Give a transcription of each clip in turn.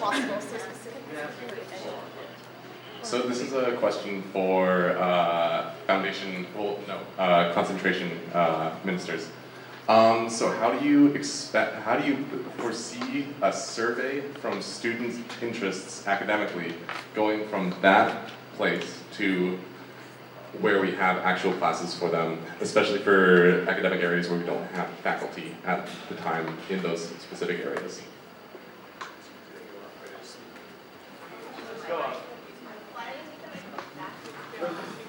possible. So specifically. So this is a question for concentration ministers. So how do you foresee a survey from students' interests academically going from that place to where we have actual classes for them, especially for academic areas where we don't have faculty at the time in those specific areas?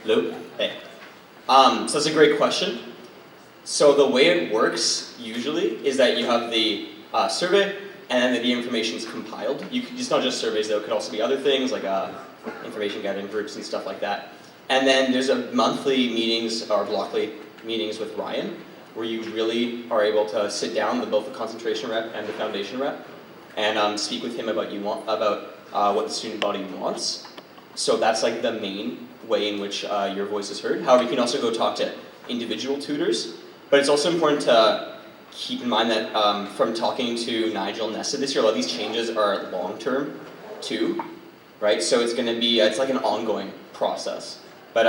Hello? Hey. So that's a great question. So the way it works usually is that you have the survey and then the information is compiled. It's not just surveys though, it could also be other things like information gathering groups and stuff like that. And then there's a monthly meetings or blockly meetings with Ryan where you really are able to sit down with both the concentration rep and the foundation rep and speak with him about what the student body wants. So that's like the main way in which your voice is heard. However, you can also go talk to individual tutors, but it's also important to keep in mind that from talking to Nigel and Nessa this year, a lot of these changes are long-term too, right? So it's going to be, it's like an ongoing process. But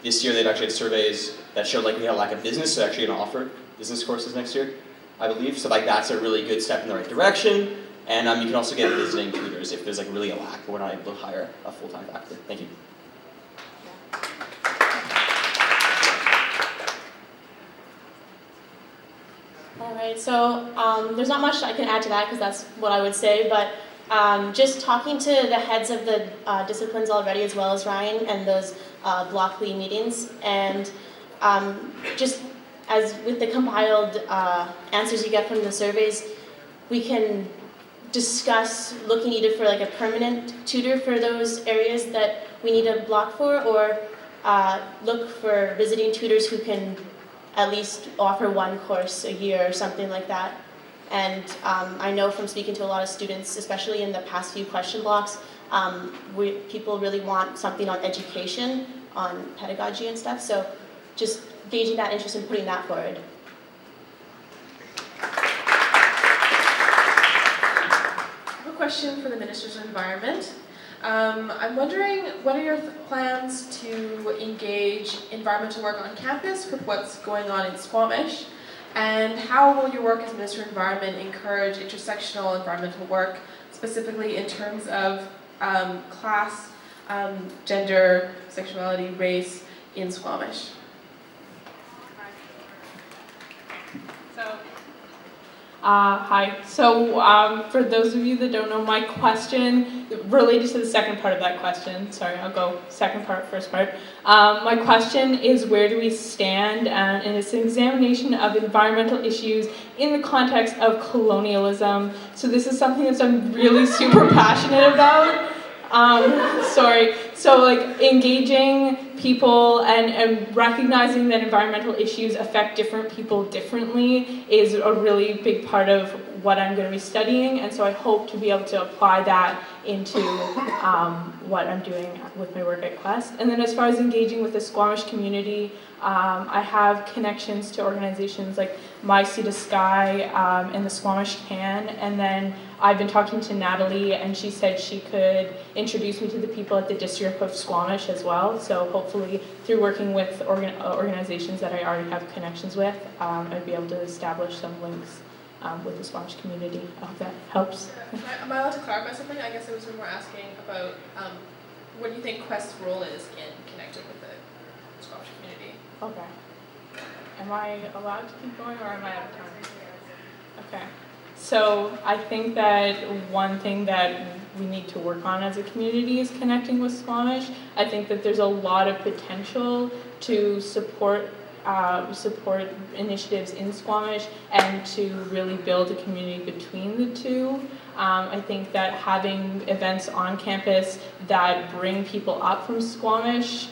this year they've actually had surveys that showed like we had a lack of business, so they're actually going to offer business courses next year, I believe. So like that's a really good step in the right direction. And you can also get visiting tutors if there's like really a lack, but we're not able to hire a full-time faculty. Thank you. All right, so there's not much I can add to that because that's what I would say, but just talking to the heads of the disciplines already as well as Ryan and those blockly meetings, and just as with the compiled answers you get from the surveys, we can discuss looking either for like a permanent tutor for those areas that we need a block for, or look for visiting tutors who can at least offer one course a year or something like that. And I know from speaking to a lot of students, especially in the past few question blocks, people really want something on education, on pedagogy and stuff, so just gauging that interest and putting that forward. Question for the Ministers of Environment. I'm wondering, what are your plans to engage environmental work on campus with what's going on in Squamish? And how will your work as Minister of Environment encourage intersectional environmental work, specifically in terms of class, gender, sexuality, race in Squamish? Hi. So for those of you that don't know, my question related to the second part of that question, sorry, I'll go second part, first part. My question is, where do we stand? And it's an examination of environmental issues in the context of colonialism. So this is something that I'm really super passionate about. So like engaging people and recognizing that environmental issues affect different people differently is a really big part of what I'm going to be studying, and so I hope to be able to apply that into what I'm doing with my work at Quest. And then as far as engaging with the Squamish community, I have connections to organizations like My Sea to Sky and the Squamish Can, and then I've been talking to Natalie, and she said she could introduce me to the people at the District of Squamish as well. So hopefully, through working with organizations that I already have connections with, I'd be able to establish some links with the Squamish community. I hope that helps. Am I allowed to clarify something? I guess I was more asking about what do you think Quest's role is in connecting with the Squamish community? Okay. Am I allowed to keep going, or am I out of time? Okay. So I think that one thing that we need to work on as a community is connecting with Squamish. I think that there's a lot of potential to support initiatives in Squamish and to really build a community between the two. I think that having events on campus that bring people up from Squamish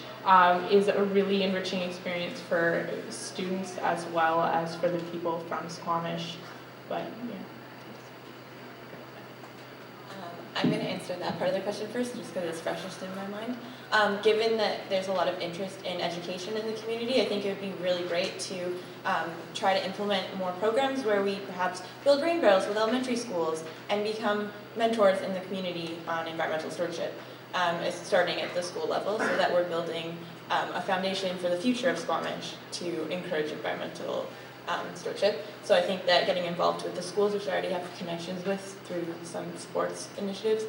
is a really enriching experience for students as well as for the people from Squamish. But yeah. I'm going to answer that part of the question first, just because it's freshest in my mind. Given that there's a lot of interest in education in the community, I think it would be really great to try to implement more programs where we perhaps build rain barrels with elementary schools and become mentors in the community on environmental stewardship, starting at the school level, so that we're building a foundation for the future of Squamish to encourage environmental stewardship. So I think that getting involved with the schools, which I already have connections with through some sports initiatives,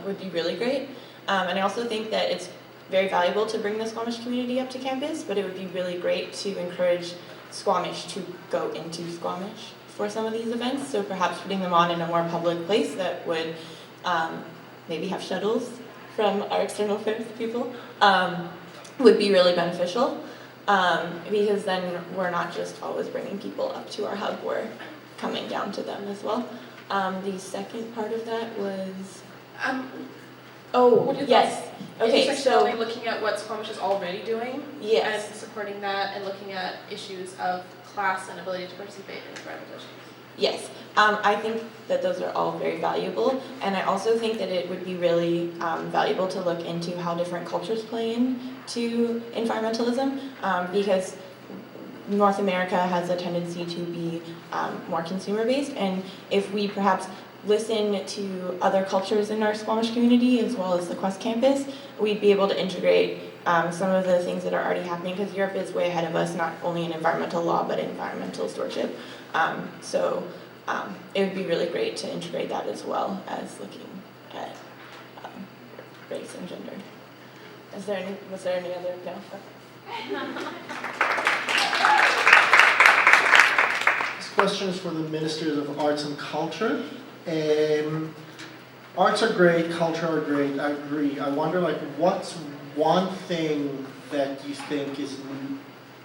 would be really great. And I also think that it's very valuable to bring the Squamish community up to campus, but it would be really great to encourage Squamish to go into Squamish for some of these events. So perhaps putting them on in a more public place that would maybe have shuttles from our external affairs people would be really beneficial. Because then we're not just always bringing people up to our hub, we're coming down to them as well. The second part of that was... what do you yes. Okay, so... looking at what Squamish is already doing, yes, and supporting that, and looking at issues of class and ability to participate in environmental issues. Yes, I think that those are all very valuable, and I also think that it would be really valuable to look into how different cultures play into environmentalism, because North America has a tendency to be more consumer-based, and if we perhaps listen to other cultures in our Squamish community as well as the Quest campus, we'd be able to integrate some of the things that are already happening, because Europe is way ahead of us, not only in environmental law, but environmental stewardship. So it would be really great to integrate that as well as looking at race and gender. Was there any other? No? This question is for the Ministers of Arts and Culture. Arts are great, culture are great, I agree. I wonder, what's one thing that you think is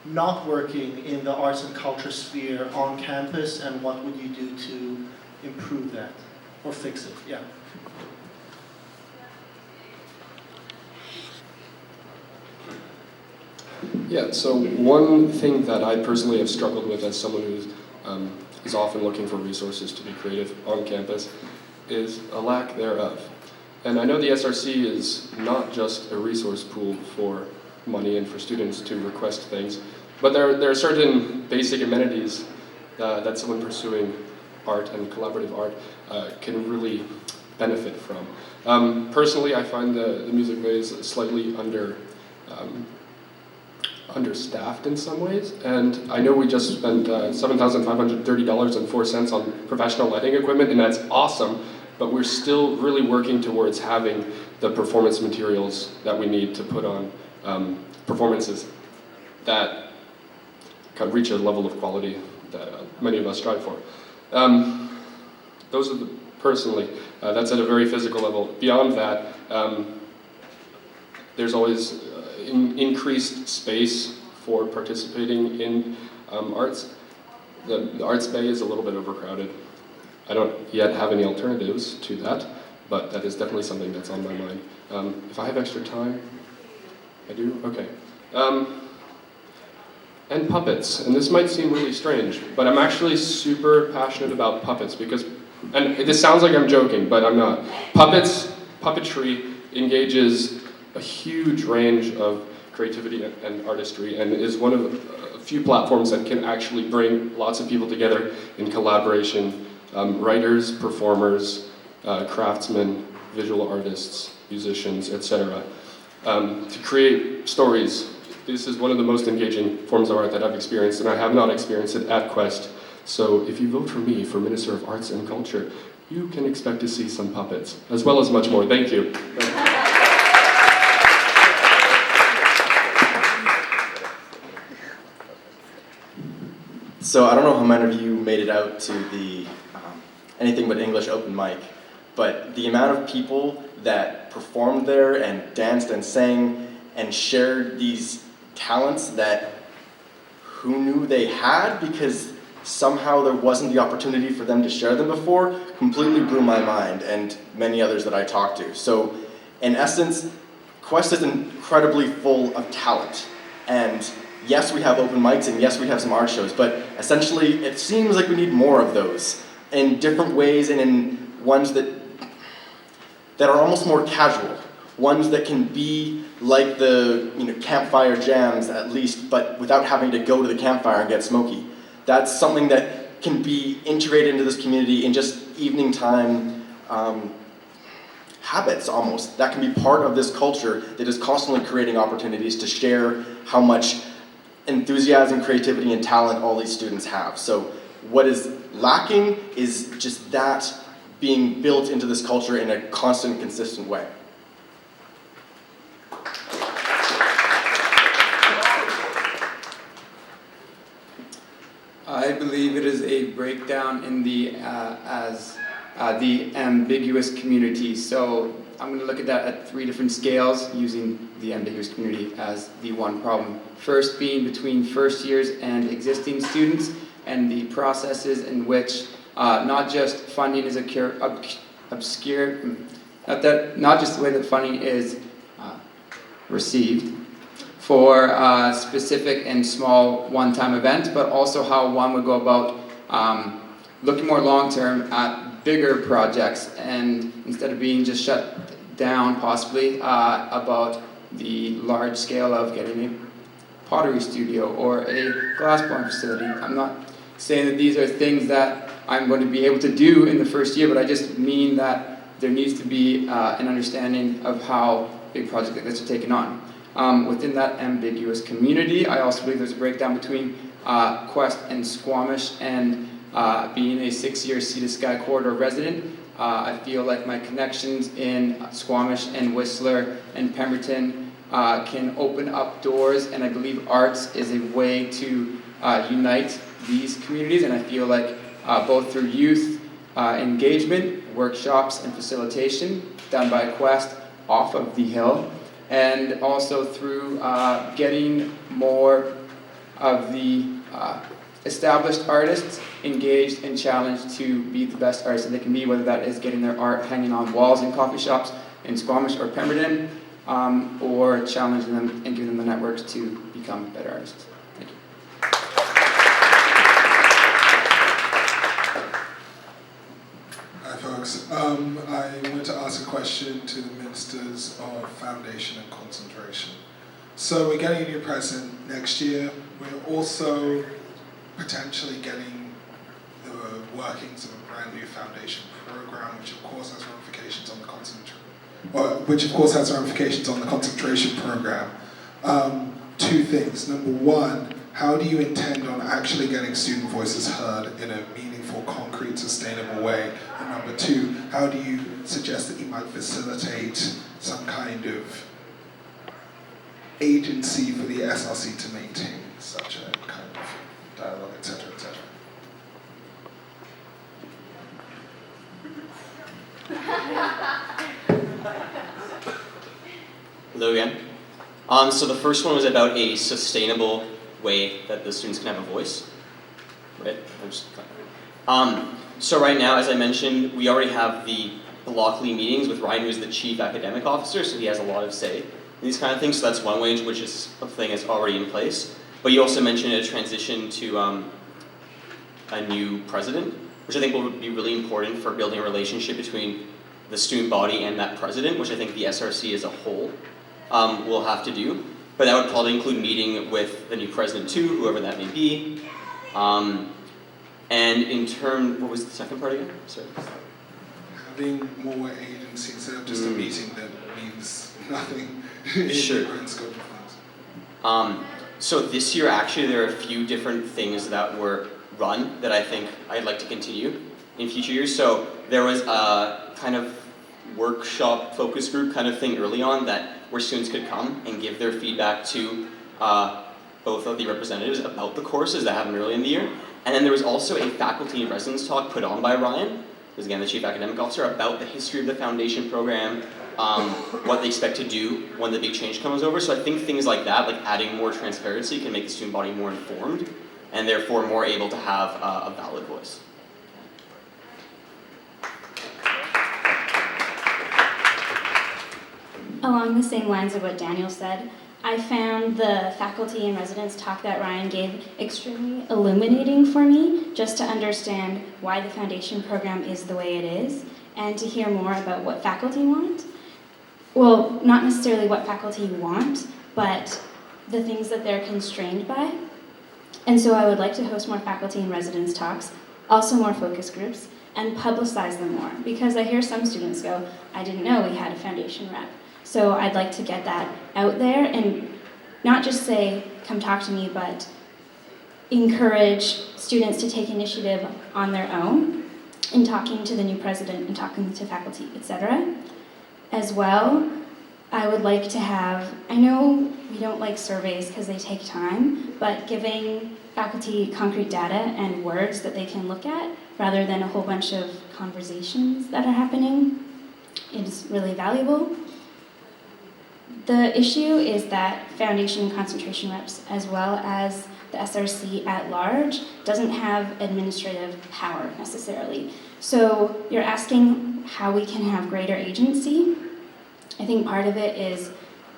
not working in the arts and culture sphere on campus, and what would you do to improve that or fix it? Yeah. Yeah, so one thing that I personally have struggled with as someone who is often looking for resources to be creative on campus is a lack thereof. And I know the SRC is not just a resource pool for money and for students to request things, but there are certain basic amenities that someone pursuing art and collaborative art can really benefit from. Personally, I find the music bay is slightly understaffed in some ways, and I know we just spent $7,530.04 on professional lighting equipment, and that's awesome, but we're still really working towards having the performance materials that we need to put on performances that kind of reach a level of quality that many of us strive for. Those are personally, that's at a very physical level. Beyond that, there's always increased space for participating in arts. The arts bay is a little bit overcrowded. I don't yet have any alternatives to that, but that is definitely something that's on my mind. If I have extra time, I do? Okay. And puppets, and this might seem really strange, but I'm actually super passionate about puppets because, and this sounds like I'm joking, but I'm not. Puppetry engages a huge range of creativity and artistry, and is one of a few platforms that can actually bring lots of people together in collaboration, writers, performers, craftsmen, visual artists, musicians, etc., to create stories. This is one of the most engaging forms of art that I've experienced, and I have not experienced it at Quest. So if you vote for me for Minister of Arts and Culture, you can expect to see some puppets, as well as much more. Thank you. So I don't know how many of you made it out to the Anything But English open mic, but the amount of people that performed there and danced and sang and shared these talents that who knew they had because somehow there wasn't the opportunity for them to share them before completely blew my mind, and many others that I talked to. So in essence, Quest is incredibly full of talent, and yes, we have open mics, and yes, we have some art shows, but essentially it seems like we need more of those in different ways and in ones that that are almost more casual, ones that can be like the campfire jams at least, but without having to go to the campfire and get smoky. That's something that can be integrated into this community in just evening time habits almost. That can be part of this culture that is constantly creating opportunities to share how much enthusiasm, creativity, and talent all these students have. So what is lacking is just that being built into this culture in a constant, consistent way. I believe it is a breakdown in the ambiguous community. So I'm going to look at that at 3 different scales using the ambiguous community as the one problem. First being between first years and existing students and the processes in which not just funding is obscure, not just the way that funding is received for specific and small one-time events, but also how one would go about looking more long-term at bigger projects, and instead of being just shut down possibly about the large scale of getting a pottery studio or a glass blowing facility. I'm not saying that these are things that I'm going to be able to do in the first year, but I just mean that there needs to be an understanding of how big projects like this are taken on. Within that ambiguous community, I also believe there's a breakdown between Quest and Squamish, and being a 6-year Sea to Sky corridor resident, I feel like my connections in Squamish and Whistler and Pemberton can open up doors, and I believe arts is a way to unite these communities, and I feel like both through youth engagement, workshops, and facilitation done by Quest off of the Hill, and also through getting more of the established artists engaged and challenged to be the best artists that they can be, whether that is getting their art hanging on walls in coffee shops in Squamish or Pemberton, or challenging them and giving them the networks to become better artists. Thank you. Hi folks, I wanted to ask a question to the Ministers of Foundation and Concentration. So we're getting a new president next year. We're also potentially getting the workings of a brand new foundation program, which of course has ramifications on the concentration program. 2 things. Number 1, how do you intend on actually getting student voices heard in a meaningful, concrete, sustainable way? And number 2, how do you suggest that you might facilitate some kind of agency for the SRC to maintain such a kind of dialogue, etc., etc.? Hello again. So the first one was about a sustainable way that the students can have a voice, right? So right now, as I mentioned, we already have the blockly meetings with Ryan, who's the chief academic officer, so he has a lot of say in these kind of things. So that's one way in which is a thing that's already in place. But you also mentioned a transition to a new president, which I think will be really important for building a relationship between the student body and that president, which I think the SRC as a whole will have to do. But that would probably include meeting with the new president too, whoever that may be. And in terms, what was the second part again? Sorry. Having more agency instead of just a meeting that means nothing in Sure. the grand scope of things. So this year, actually, there are a few different things that were run that I think I'd like to continue in future years. So there was a kind of workshop focus group kind of thing early on where students could come and give their feedback to both of the representatives about the courses that happened early in the year. And then there was also a faculty in residence talk put on by Ryan, who's again the chief academic officer, about the history of the foundation program, what they expect to do when the big change comes over. So I think things like that, like adding more transparency, can make the student body more informed and therefore more able to have a valid voice. Along the same lines of what Daniel said, I found the faculty and residence talk that Ryan gave extremely illuminating for me, just to understand why the foundation program is the way it is, and to hear more about what faculty want. Well, not necessarily what faculty want, but the things that they're constrained by. And so I would like to host more faculty and residence talks, also more focus groups, and publicize them more, because I hear some students go, I didn't know we had a foundation rep. So I'd like to get that out there and not just say, come talk to me, but encourage students to take initiative on their own in talking to the new president and talking to faculty, etc. As well, I would like to have, I know we don't like surveys because they take time, but giving faculty concrete data and words that they can look at rather than a whole bunch of conversations that are happening is really valuable. The issue is that foundation concentration reps, as well as the SRC at large, doesn't have administrative power necessarily. So you're asking how we can have greater agency. I think part of it is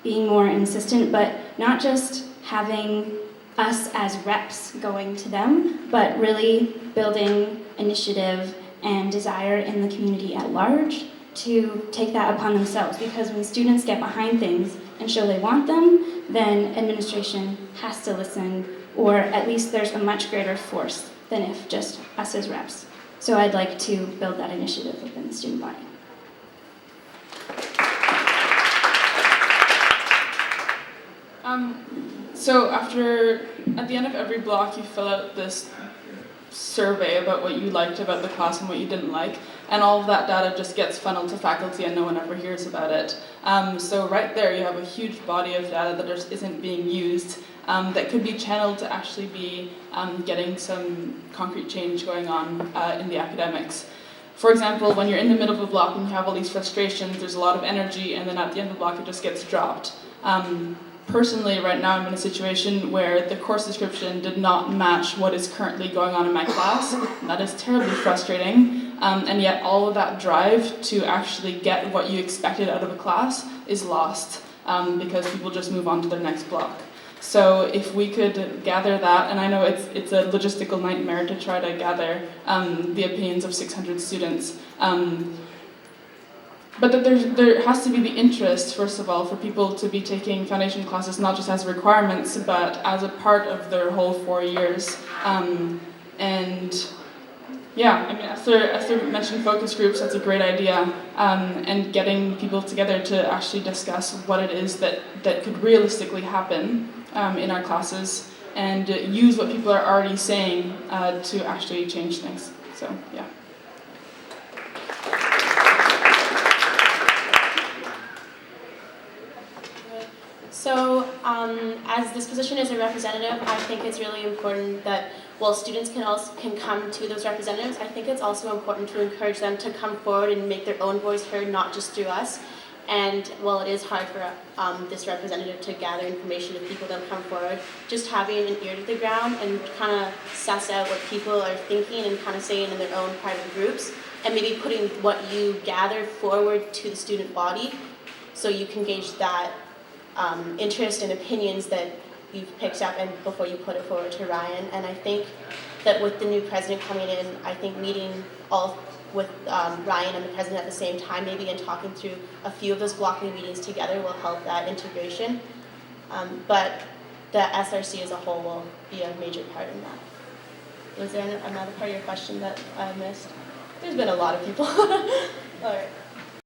being more insistent, but not just having us as reps going to them, but really building initiative and desire in the community at large to take that upon themselves, because when students get behind things and show they want them, then administration has to listen, or at least there's a much greater force than if just us as reps. So I'd like to build that initiative within the student body. So at the end of every block, you fill out this survey about what you liked about the class and what you didn't like, and all of that data just gets funneled to faculty and no one ever hears about it. So right there you have a huge body of data that just isn't being used, that could be channeled to actually be getting some concrete change going on in the academics. For example, when you're in the middle of a block and you have all these frustrations, there's a lot of energy, and then at the end of the block it just gets dropped. Personally, right now I'm in a situation where the course description did not match what is currently going on in my class, and that is terribly frustrating, and yet all of that drive to actually get what you expected out of a class is lost, because people just move on to their next block. So if we could gather that, and I know it's a logistical nightmare to try to gather the opinions of 600 students, but that there has to be the interest, first of all, for people to be taking foundation classes not just as requirements, but as a part of their whole 4 years. And yeah, I mean, Esther mentioned focus groups, that's a great idea, and getting people together to actually discuss what it is that could realistically happen in our classes, and use what people are already saying to actually change things. So, yeah. So, as this position is a representative, I think it's really important that while students can come to those representatives, I think it's also important to encourage them to come forward and make their own voice heard, not just through us. And while it is hard for this representative to gather information if people don't come forward, just having an ear to the ground and kind of suss out what people are thinking and kind of saying in their own private groups, and maybe putting what you gather forward to the student body so you can gauge that interest and opinions that you've picked up and before you put it forward to Ryan. And I think that with the new president coming in, I think meeting all with Ryan and the president at the same time maybe and talking through a few of those blocking meetings together will help that integration. But the SRC as a whole will be a major part in that. Was there another part of your question that I missed? There's been a lot of people. All right.